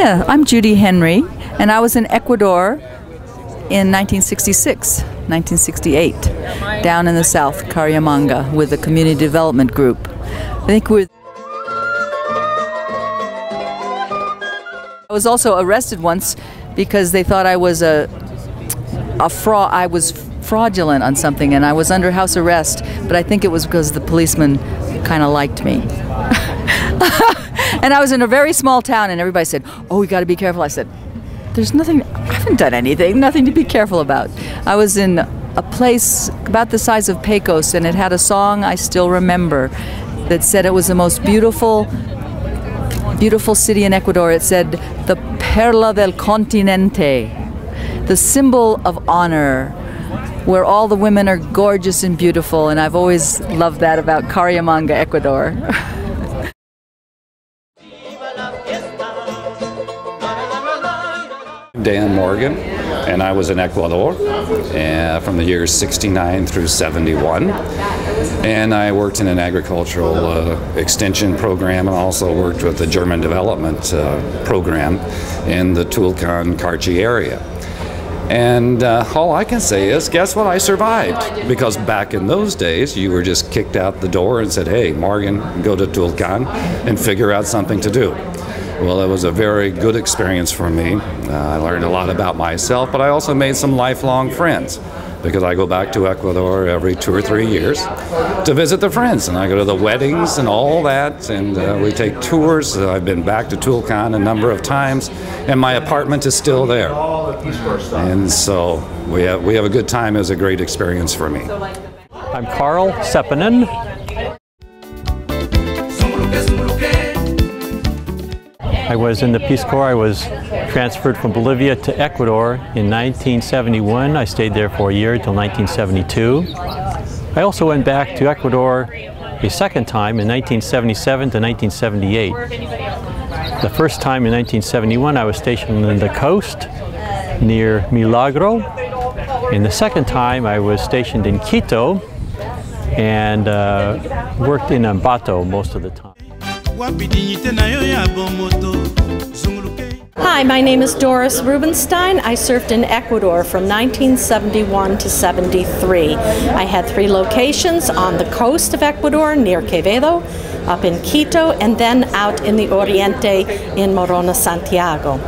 Yeah, I'm Judy Henry, and I was in Ecuador in 1966, 1968, down in the south, Carillamanga, with the Community Development Group. I think I was also arrested once because they thought I was a fraud. I was fraudulent on something, and I was under house arrest, but I think it was because the policeman kind of liked me. And I was in a very small town, and everybody said, "Oh, you got to be careful." I said, "There's nothing, I haven't done anything, nothing to be careful about." I was in a place about the size of Pecos, and it had a song I still remember that said it was the most beautiful city in Ecuador. It said, "The Perla del Continente," the symbol of honor, where all the women are gorgeous and beautiful, and I've always loved that about Carillamanga, Ecuador. Dan Morgan, and I was in Ecuador from the years 69 through 71, and I worked in an agricultural extension program, and also worked with the German development program in the Tulcan-Carchi area. And all I can say is, guess what? I survived, because back in those days you were just kicked out the door and said, "Hey, Morgan, go to Tulcan and figure out something to do." Well, it was a very good experience for me. I learned a lot about myself, but I also made some lifelong friends, because I go back to Ecuador every 2 or 3 years to visit the friends, and I go to the weddings and all that, and we take tours. I've been back to Tulcan a number of times, and my apartment is still there. And so we have a good time. It was a great experience for me. I'm Carl Seppanen. I was in the Peace Corps. I was transferred from Bolivia to Ecuador in 1971. I stayed there for a year until 1972. I also went back to Ecuador a second time in 1977 to 1978. The first time in 1971 I was stationed on the coast near Milagro, and the second time I was stationed in Quito and worked in Ambato most of the time. Hi, my name is Doris Rubenstein. I served in Ecuador from 1971 to 73. I had 3 locations: on the coast of Ecuador near Quevedo, up in Quito, and then out in the Oriente in Morona, Santiago.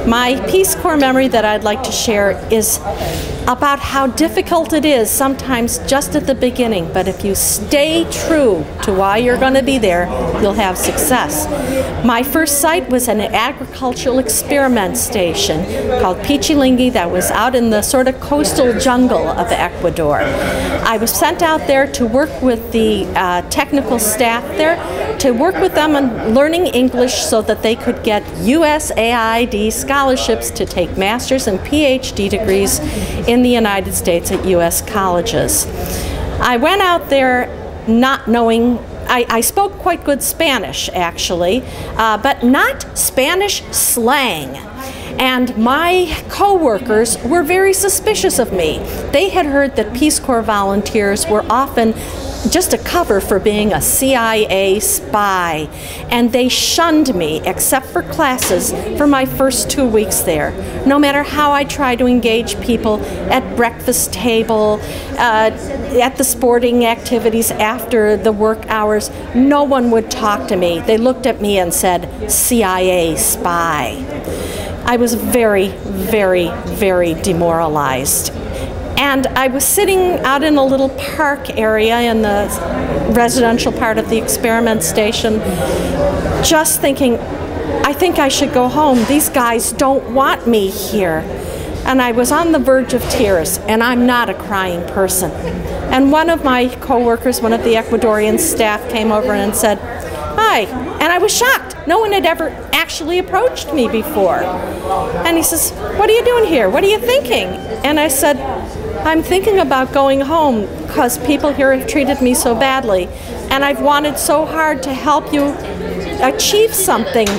My Peace Corps memory that I'd like to share is about how difficult it is sometimes just at the beginning, but if you stay true to why you're going to be there, you'll have success. My first site was an agricultural experiment station called Pichilingui that was out in the sort of coastal jungle of Ecuador. I was sent out there to work with the technical staff there, to work with them on learning English so that they could get USAID scholarships to take master's and PhD degrees in the United States at U.S. colleges. I went out there not knowing, I spoke quite good Spanish actually, but not Spanish slang. And my co-workers were very suspicious of me. They had heard that Peace Corps volunteers were often just a cover for being a CIA spy, and they shunned me except for classes for my first 2 weeks there. No matter how I tried to engage people at breakfast table, at the sporting activities after the work hours, no one would talk to me. They looked at me and said, "CIA spy." I was very, very, very demoralized. And I was sitting out in a little park area in the residential part of the experiment station, just thinking, I think I should go home. These guys don't want me here. And I was on the verge of tears, and I'm not a crying person. And one of my co-workers, one of the Ecuadorian staff, came over and said, "Hi." And I was shocked. No one had ever actually approached me before. And he says, "What are you doing here? What are you thinking?" And I said, "I'm thinking about going home because people here have treated me so badly, and I've wanted so hard to help you achieve something,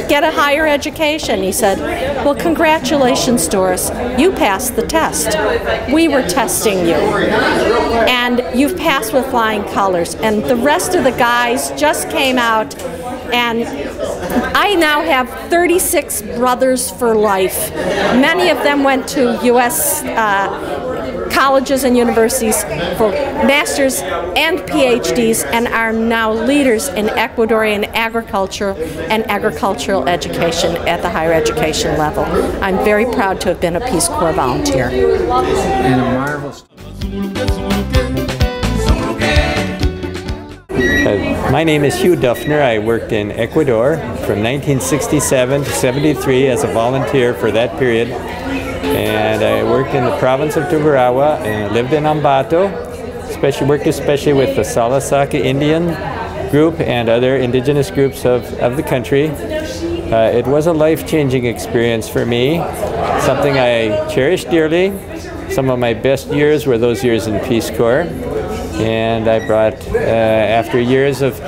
get a higher education." He said, "Well, congratulations, Doris. You passed the test. We were testing you. And you've passed with flying colors." And the rest of the guys just came out and I now have 36 brothers for life. Many of them went to U.S. Colleges and universities for masters and PhDs and are now leaders in Ecuadorian agriculture and agricultural education at the higher education level. I'm very proud to have been a Peace Corps volunteer. And a marvelous. My name is Hugh Duffner. I worked in Ecuador from 1967 to 73 as a volunteer for that period. And I worked in the province of Tugurahua and lived in Ambato, worked especially with the Salasaka Indian group and other indigenous groups of the country. It was a life-changing experience for me, something I cherish dearly. Some of my best years were those years in Peace Corps. And I brought, after years of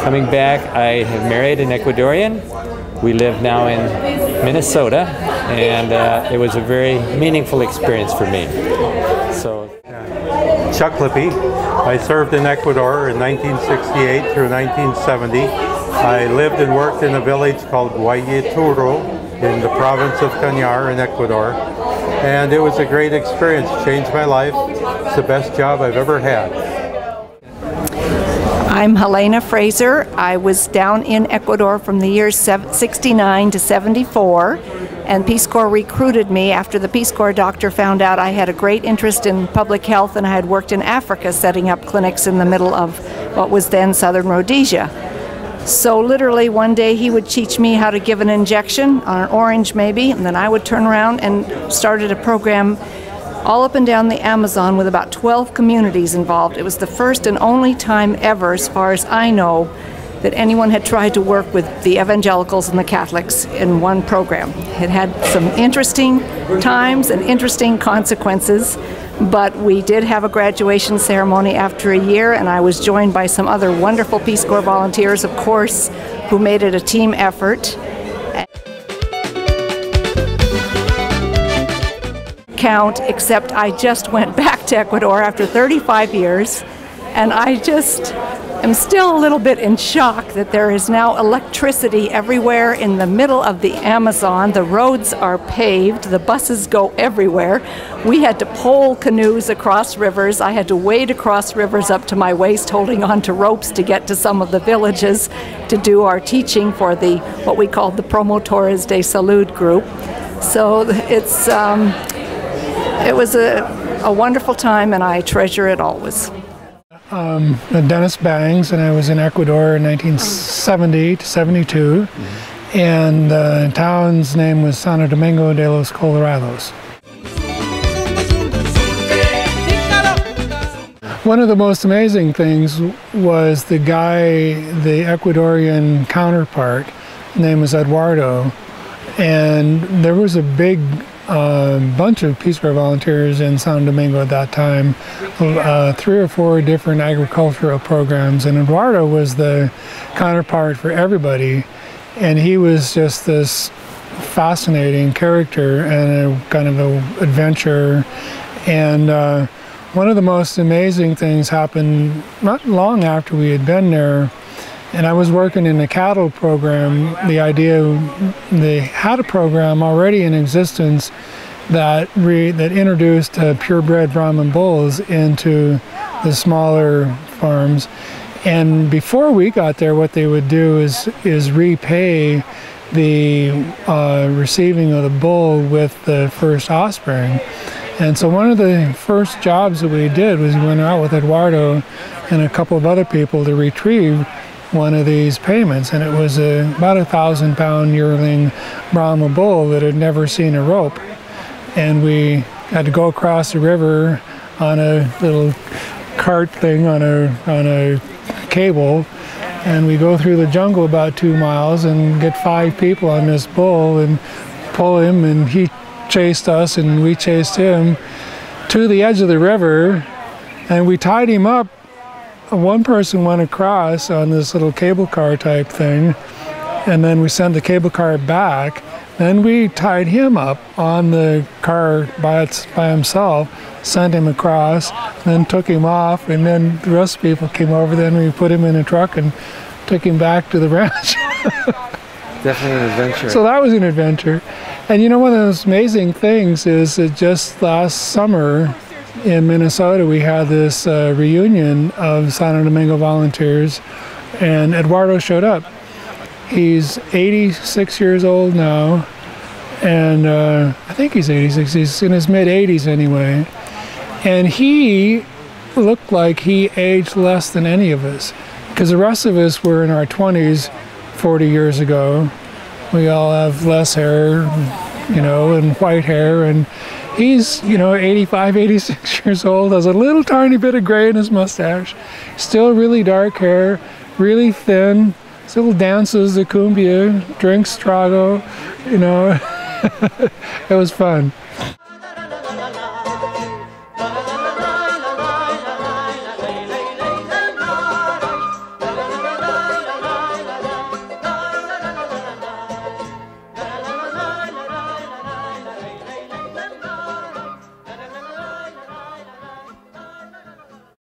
coming back, I have married an Ecuadorian. We live now in Minnesota, and it was a very meaningful experience for me. So, Chuck Lippy. I served in Ecuador in 1968 through 1970. I lived and worked in a village called Guayeturo in the province of Cañar in Ecuador. And it was a great experience, changed my life. It's the best job I've ever had. I'm Helena Fraser. I was down in Ecuador from the years 69 to 74, and Peace Corps recruited me after the Peace Corps doctor found out I had a great interest in public health, and I had worked in Africa setting up clinics in the middle of what was then Southern Rhodesia. So literally one day he would teach me how to give an injection on an orange maybe, and then I would turn around and started a program all up and down the Amazon with about 12 communities involved. It was the first and only time ever, as far as I know, that anyone had tried to work with the evangelicals and the Catholics in one program. It had some interesting times and interesting consequences, but we did have a graduation ceremony after a year, and I was joined by some other wonderful Peace Corps volunteers, of course, who made it a team effort. Count, except I just went back to Ecuador after 35 years, and I just am still a little bit in shock that there is now electricity everywhere in the middle of the Amazon. The roads are paved, the buses go everywhere. We had to pole canoes across rivers. I had to wade across rivers up to my waist, holding on to ropes to get to some of the villages to do our teaching for the what we called the Promotores de Salud group. So it was a wonderful time, and I treasure it always. Dennis Bangs, and I was in Ecuador in 1970 to 72, and the town's name was Santo Domingo de los Colorados. One of the most amazing things was the guy, the Ecuadorian counterpart, his name was Eduardo, and there was a big bunch of Peace Corps volunteers in San Domingo at that time, 3 or 4 different agricultural programs, and Eduardo was the counterpart for everybody, and he was just this fascinating character and a kind of an adventure. And one of the most amazing things happened not long after we had been there, and I was working in the cattle program. The idea, they had a program already in existence that introduced purebred Brahman bulls into the smaller farms. And before we got there, what they would do is repay the receiving of the bull with the first offspring. And so one of the first jobs that we did was we went out with Eduardo and a couple of other people to retrieve one of these payments, and it was about a 1,000-pound yearling Brahma bull that had never seen a rope. And we had to go across the river on a little cart thing on a cable, and we go through the jungle about 2 miles and get 5 people on this bull and pull him, and he chased us and we chased him to the edge of the river, and we tied him up. One person went across on this little cable car type thing, and then we sent the cable car back. Then we tied him up on the car by himself, sent him across, then took him off, and then the rest of the people came over. Then we put him in a truck and took him back to the ranch. Definitely an adventure. So that was an adventure. And you know, one of those amazing things is that just last summer in Minnesota, we had this reunion of Santo Domingo volunteers, and Eduardo showed up. He's 86 years old now, and I think he's 86. He's in his mid-80s anyway. And he looked like he aged less than any of us, because the rest of us were in our 20s 40 years ago. We all have less hair, you know, and white hair, and he's, you know, 85, 86 years old, has a little tiny bit of gray in his mustache, still really dark hair, really thin, still dances the cumbia, drinks trago, you know. It was fun.